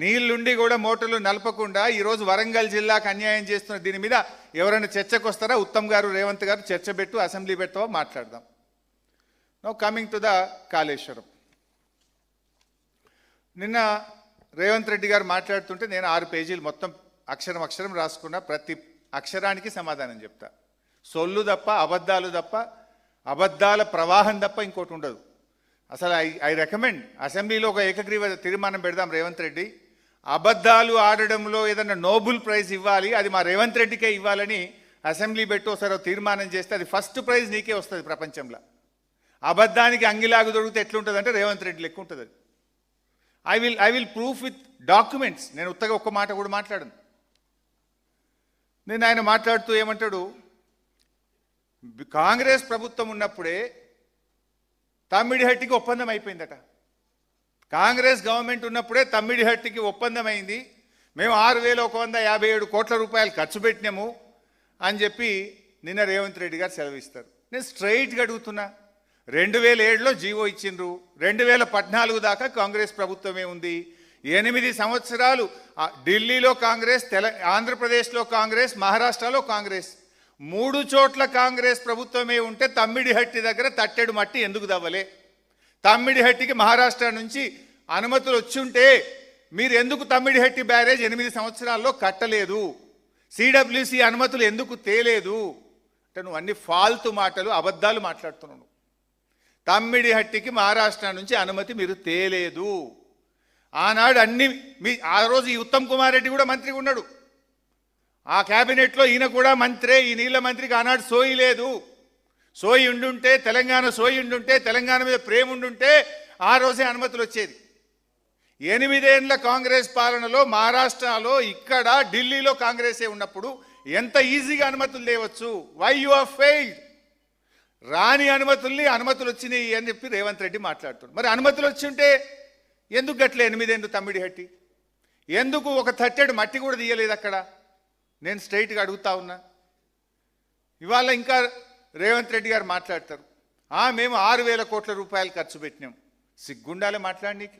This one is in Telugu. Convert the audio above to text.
నీళ్లుండి కూడా మోటార్లు నలపకుండా ఈరోజు వరంగల్ జిల్లాకు అన్యాయం చేస్తున్న దీని మీద ఎవరైనా చర్చకు వస్తారా? ఉత్తమ్ గారు, రేవంత్ గారు చర్చ పెట్టు, అసెంబ్లీ పెట్టవా, మాట్లాడదాం. Now coming to the Kaleshwaram. నిన్న రేవంత్ రెడ్డి గారు మాట్లాడుతుంటే నేను 6 పేజీలు మొత్తం అక్షరం అక్షరం రాసుకున్నా. ప్రతి అక్షరానికి సమాధానం చెప్తా. సొల్లు తప్ప, అబద్ధాలు తప్ప, అబద్ధాల ప్రవాహం తప్ప ఇంకోటి ఉండదు. అసలు ఐ రికమెండ్ అసెంబ్లీలో ఒక ఏకగ్రీవ తీర్మానం పెడదాం. రేవంత్ రెడ్డి అబద్ధాలు ఆడడంలో ఏదన్నా నోబెల్ ప్రైజ్ ఇవ్వాలి, అది మా రేవంత్ రెడ్డికే ఇవ్వాలని అసెంబ్లీ పెట్టి ఒకసారి తీర్మానం చేస్తే అది ఫస్ట్ ప్రైజ్ నీకే వస్తుంది ప్రపంచంలో. అబద్ధానికి అంగిలాగు దొరికితే ఎట్లుంటుంది అంటే రేవంత్ రెడ్డి లెక్క ఉంటుంది అది. I will proof with documents. నేను ఉత్తగా ఒక్క మాట కూడా మాట్లాడను. నేను ఆయన మాట్లాడుతూ ఏమంటాడు, కాంగ్రెస్ ప్రభుత్వం ఉన్నప్పుడే తమ్మిడిహట్టికి ఒప్పందం అయిపోయిందట. కాంగ్రెస్ గవర్నమెంట్ ఉన్నప్పుడే తమ్మిడిహట్టికి ఒప్పందం అయింది, మేము 6,157 కోట్ల రూపాయలు ఖర్చు పెట్టినాము అని చెప్పి నిన్న రేవంత్ రెడ్డి గారు సెలవిస్తారు. నేను స్ట్రైట్గా అడుగుతున్నా, 2007లో జీవో ఇచ్చిండ్రు, 2014 దాకా కాంగ్రెస్ ప్రభుత్వమే ఉంది. 8 సంవత్సరాలు ఢిల్లీలో కాంగ్రెస్, ఆంధ్రప్రదేశ్లో కాంగ్రెస్, మహారాష్ట్రలో కాంగ్రెస్, 3 చోట్ల కాంగ్రెస్ ప్రభుత్వమే ఉంటే తమ్మిడిహట్టి దగ్గర తట్టెడు మట్టి ఎందుకు దవ్వలే? తమ్మిడిహట్టికి మహారాష్ట్ర నుంచి అనుమతులు వచ్చుంటే మీరు ఎందుకు తమ్మిడిహట్టి బ్యారేజ్ 8 సంవత్సరాల్లో కట్టలేదు? సిడబ్ల్యూసి అనుమతులు ఎందుకు తేలేదు? అంటే నువ్వు అన్ని ఫాల్తు మాటలు, అబద్ధాలు మాట్లాడుతున్నావు. తమ్మిడిహట్టికి మహారాష్ట్ర నుంచి అనుమతి మీరు తేలేదు. ఆనాడు ఆ రోజు ఈ ఉత్తమ్ కుమార్ రెడ్డి కూడా మంత్రిగా ఉన్నాడు. ఆ క్యాబినెట్లో ఈయన కూడా మంత్రే. ఈ నీళ్ళ మంత్రికి ఆనాడు సోయి లేదు. సోయి ఉండుంటే, తెలంగాణ సోయి ఉండుంటే, తెలంగాణ మీద ప్రేమ ఉండుంటే ఆ రోజే అనుమతులు వచ్చేది. 8 ఏళ్ల కాంగ్రెస్ పాలనలో మహారాష్ట్రలో, ఇక్కడ ఢిల్లీలో కాంగ్రెసే ఉన్నప్పుడు ఎంత ఈజీగా అనుమతులు తేవచ్చు? Why you are failed? రాని అనుమతులు వచ్చినాయి అని చెప్పి రేవంత్ రెడ్డి మాట్లాడుతాడు. మరి అనుమతులు వచ్చి ఉంటే ఎందుకు గట్లే 8 ఏళ్ళు తమ్మిడిహట్టి? ఎందుకు ఒక తట్టెడు మట్టి కూడా తీయలేదు అక్కడ? నేను స్ట్రైట్గా అడుగుతా ఉన్నా. ఇవాళ ఇంకా రేవంత్ రెడ్డి గారు మాట్లాడతారు, మేము 6,000 కోట్ల రూపాయలు ఖర్చు పెట్టినాం. సిగ్గుండాలే మాట్లాడనీకి.